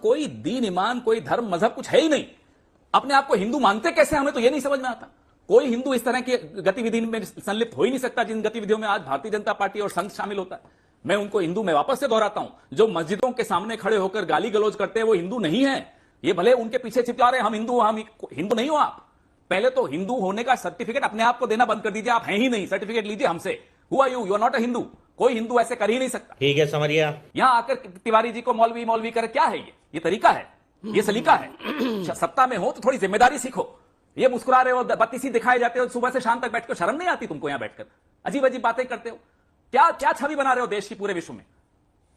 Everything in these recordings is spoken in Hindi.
कोई दीन ईमान, कोई धर्म मजहब कुछ है ही नहीं। अपने आप को हिंदू मानते कैसे, हमें तो यह नहीं समझ में आता। कोई हिंदू इस तरह की गतिविधि में संलिप्त हो ही नहीं सकता जिन गतिविधियों में आज भारतीय जनता पार्टी और संघ शामिल होता है। मैं उनको हिंदू में वापस से दोहराता हूं, जो मस्जिदों के सामने खड़े होकर गाली गलौज करते हैं वो हिंदू नहीं है। ये भले उनके पीछे चिपका रहे हम हिंदू नहीं हो आप। पहले तो हिंदू होने का सर्टिफिकेट अपने आप को देना बंद कर दीजिए। आप हैं ही नहीं, सर्टिफिकेट लीजिए हमसे। Who are you? You are not a Hindu. कोई हिंदू ऐसे कर ही नहीं सकता। ठीक है, समझिए। यहां आकर तिवारी जी को मौलवी मौलवी करे, क्या है ये तरीका है? ये सलीका है? सत्ता में हो तो थोड़ी जिम्मेदारी सीखो। ये मुस्कुरा रहे हो, बत्ती सी दिखाए जाते हो, सुबह से शाम तक बैठ कर शर्म नहीं आती तुमको? यहां बैठकर अजीब अजीब बातें करते हो। क्या क्या छवि बना रहे हो देश की पूरे विश्व में?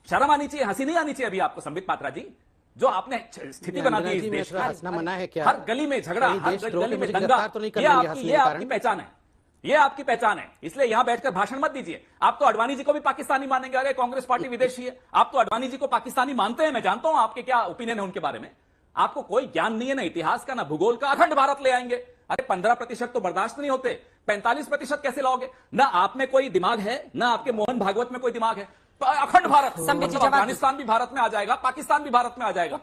शर्म आनी चाहिए, हंसी नहीं आनी चाहिए अभी आपको। संबित पात्रा जी, जो आपने स्थिति बना दी इस देश हंसना मना है क्या? हर गली में झगड़ा, हर गली में दंगा, ये आपकी पहचान है। ये आपकी पहचान है। इसलिए यहां बैठकर भाषण मत दीजिए। आप तो अडवाणी जी को भी पाकिस्तानी मानेंगे। अरे कांग्रेस पार्टी विदेशी है, आप तो अडवाणी जी को पाकिस्तानी मानते हैं। मैं जानता हूं आपके क्या ओपिनियन है उनके बारे में। आपको कोई ज्ञान नहीं है, ना इतिहास का, ना भूगोल का। अखंड भारत ले आएंगे। अरे 15% तो बर्दाश्त नहीं होते, 45% कैसे लाओगे? ना आप में कोई दिमाग है, ना आपके मोहन भागवत में कोई दिमाग है। अखंड भारत, मतलब अफगानिस्तान भी भारत में आ जाएगा, पाकिस्तान भी भारत में आ जाएगा।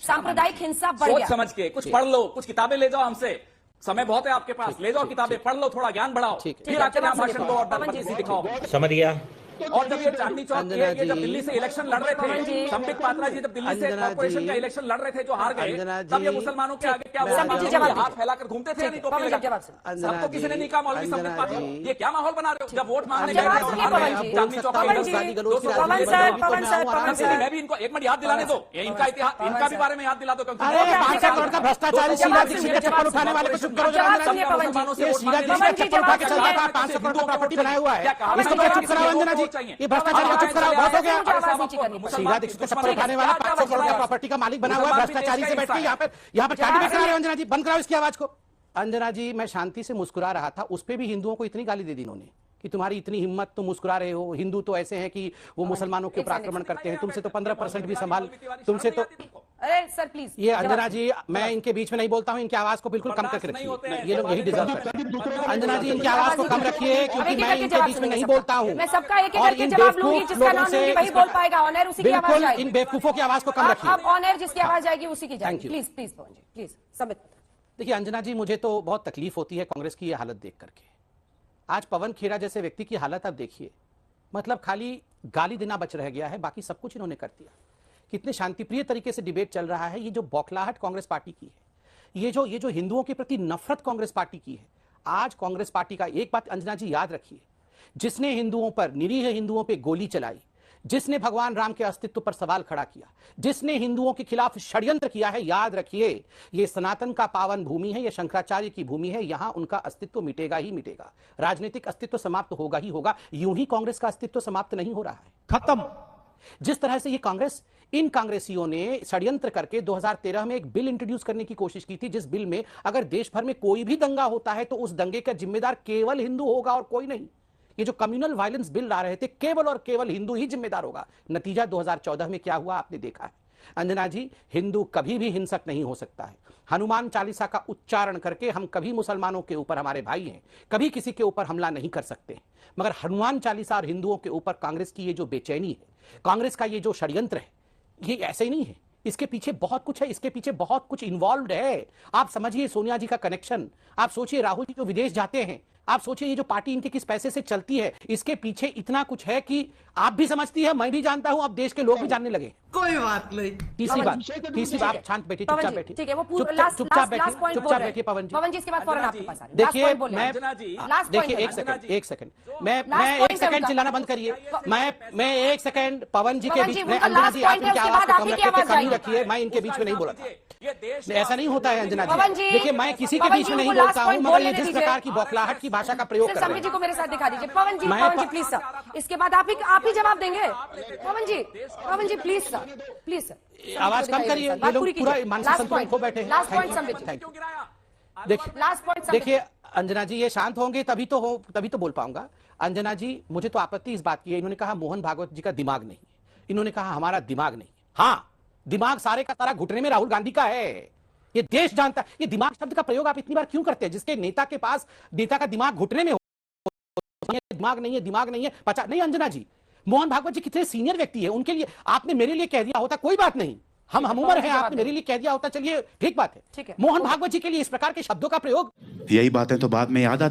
सांप्रदायिक हिंसा बढ़ सोच गया। समझ के कुछ पढ़ लो, कुछ किताबें ले जाओ हमसे। समय बहुत है आपके पास, ले जाओ किताबें, पढ़ लो, थोड़ा ज्ञान बढ़ाओ, फिर आकर यहाँ भाषण दो और दर्पण दिखाओ। समझ गया। और जब ये चांदनी चौक ये जब दिल्ली से इलेक्शन लड़ रहे थे, संबित पात्रा जी जब दिल्ली से कॉर्पोरेशन का इलेक्शन लड़ रहे थे, जो हार गए, तब ये मुसलमानों के आगे क्या हाथ फैलाकर घूमते थे? सबको किसी ने नहीं कहा मौलवी संबित पात्रा, ये क्या माहौल बना रहे हो? जब वोट मांगने गए चांदनी चौक, मैं भी इनको एक मिनट याद दिलाने दो, इनका इतिहास, इनका भी बारे में याद दिला दो। भ्रष्टाचारी शीला दीक्षित के चप्पल उठाने वाले को चुप करो। शीला दीक्षित चप्पल उठा के चलता था, 500 करोड़ का प्रॉपर्टी बनाया हुआ है, इसको चुप कराओ अंजना जी। ये भ्रष्टाचार को चुप कराओ, बहुत हो गया। शीला दीक्षित को चप्पल उठाने वाला 500 करोड़ का प्रॉपर्टी का मालिक बना हुआ है, भ्रष्टाचारी से बैठ के यहाँ पर टाटी बेच रहा है। अंजना जी बंद कराओ इसकी आवाज को। अंजना जी, मैं शांति से मुस्कुरा रहा था, उस पे भी हिंदुओं को इतनी गाली दे दी इन्होंने कि तुम्हारी इतनी हिम्मत, तुम मुस्कुरा रहे हो। हिंदू तो ऐसे हैं कि वो मुसलमानों के ऊपर आक्रमण करते हैं, तुमसे तो 15% भी संभाल, तुमसे तो। अरे सर प्लीज, ये अंजना जी, मैं इनके बीच में नहीं बोलता हूं, इनकी आवाज को बिल्कुल कम करके रखिए। ये लोग यही डिजर्व करते हैं। अंजना जी, इनकी आवाज को कम रखिए, क्योंकि मैं इनके बीच में नहीं बोलता हूं। मैं सबका एक एक करके जवाब लूंगी, जिसका नाम लूंगी वही बोल पाएगा। ऑनर उसी की आवाज जाएगी। इन बेवकूफों की आवाज को कम रखिए। अब ऑनर जिसकी आवाज जाएगी उसी की जाएगी। प्लीज प्लीज प्लीज समित। देखिए अंजना जी, मुझे तो बहुत तकलीफ होती है कांग्रेस की ये हालत देख करके। आज पवन खेड़ा जैसे व्यक्ति की हालत आप देखिए, मतलब खाली गाली देना बच रह गया है, बाकी सब कुछ इन्होंने कर दिया। कितने शांतिप्रिय तरीके से डिबेट चल रहा है। ये जो बौखलाहट कांग्रेस पार्टी की है, ये जो हिंदुओं के प्रति नफरत कांग्रेस पार्टी की है, आज कांग्रेस पार्टी का एक बात अंजना जी याद रखिए, जिसने हिंदुओं पर, निरीह हिंदुओं पर गोली चलाई, जिसने भगवान राम के अस्तित्व पर सवाल खड़ा किया, जिसने हिंदुओं के खिलाफ षड्यंत्र किया है, याद रखिए ये सनातन का पावन भूमि है, ये शंकराचार्य की भूमि है, यहां उनका अस्तित्व मिटेगा ही मिटेगा। राजनीतिक अस्तित्व समाप्त होगा ही होगा। यूं ही कांग्रेस का अस्तित्व समाप्त नहीं हो रहा है, खत्म। जिस तरह से ये कांग्रेस, इन कांग्रेसियों ने षड्यंत्र करके 2013 में एक बिल इंट्रोड्यूस करने की कोशिश की थी, जिस बिल में अगर देश भर में कोई भी दंगा होता है तो उस दंगे का जिम्मेदार केवल हिंदू होगा और कोई नहीं। ये जो कम्युनल वायलेंस बिल ला रहे थे, केवल और केवल हिंदू ही जिम्मेदार होगा। नतीजा 2014 में क्या हुआ आपने देखा है। अंजना जी, हिंदू कभी भी हिंसक नहीं हो सकता है। हनुमान चालीसा का उच्चारण करके हम कभी मुसलमानों के ऊपर, हमारे भाई हैं, कभी किसी के ऊपर हमला नहीं कर सकते। मगर हनुमान चालीसा और हिंदुओं के ऊपर कांग्रेस की ये जो बेचैनी है, कांग्रेस का ये जो षड्यंत्र है, ये ऐसे ही नहीं है। इसके पीछे बहुत कुछ है, इसके पीछे बहुत कुछ इन्वॉल्व है। आप समझिए सोनिया जी का कनेक्शन, आप सोचिए राहुल जी जो विदेश जाते हैं, आप सोचिए ये जो पार्टी इनके किस पैसे से चलती है, इसके पीछे इतना कुछ है कि आप भी समझती है, मैं भी जानता हूं, अब देश के लोग भी जानने लगे। कोई बात नहीं। तीसरी बात, आप शांत बैठिए, चुपचाप बैठिए, ठीक है, वो चुपचाप बैठिए पवन जी। इसके बाद फौरन आपके पास आ रहे हैं। देखिए देखिए एक सेकंड, मैं एक सेकंड चिल्लाना बंद करिए। मैं एक सेकंड पवन जी के बीच में, अंजना जी आप इनकी आवाज को कम रखिए, मैं इनके बीच में नहीं बोला था। ऐसा नहीं होता है अंजना जी। देखिए मैं किसी के बीच में नहीं बोलता हूँ, मगर ये जिस प्रकार की बौखलाहट की भाषा का प्रयोग कर रहे हैं। जी को मेरे साथ दिखा दीजिए। पवन जी प्लीज सर, इसके बाद आप ही जवाब देंगे। पवन जी प्लीज सर आवाज कम करिए, ये लोग पूरा मानसिक संतुलन खो बैठे हैं। देखिए अंजना जी, ये शांत होंगे तभी तो बोल पाऊंगा। अंजना जी, मुझे तो आपत्ति इस बात की है, इन्होंने कहा मोहन भागवत जी का दिमाग नहीं, इन्होंने कहा हमारा दिमाग नहीं। हाँ, दिमाग सारे का सारा घुटने में राहुल गांधी का है, ये देश जानता है। ये दिमाग शब्द का प्रयोग आप इतनी बार क्यों करते हैं? जिसके नेता के पास, नेता का दिमाग घुटने में हो, दिमाग नहीं है, दिमाग नहीं है, नहीं अंजना जी, मोहन भागवत जी कितने सीनियर व्यक्ति है, उनके लिए आपने मेरे लिए कह दिया होता कोई बात नहीं, हम उम्र है, आपने मेरे लिए कह दिया होता, चलिए ठीक बात है। ठीक है। मोहन भागवत जी के लिए इस प्रकार के शब्दों का प्रयोग, यही बातें तो बाद में याद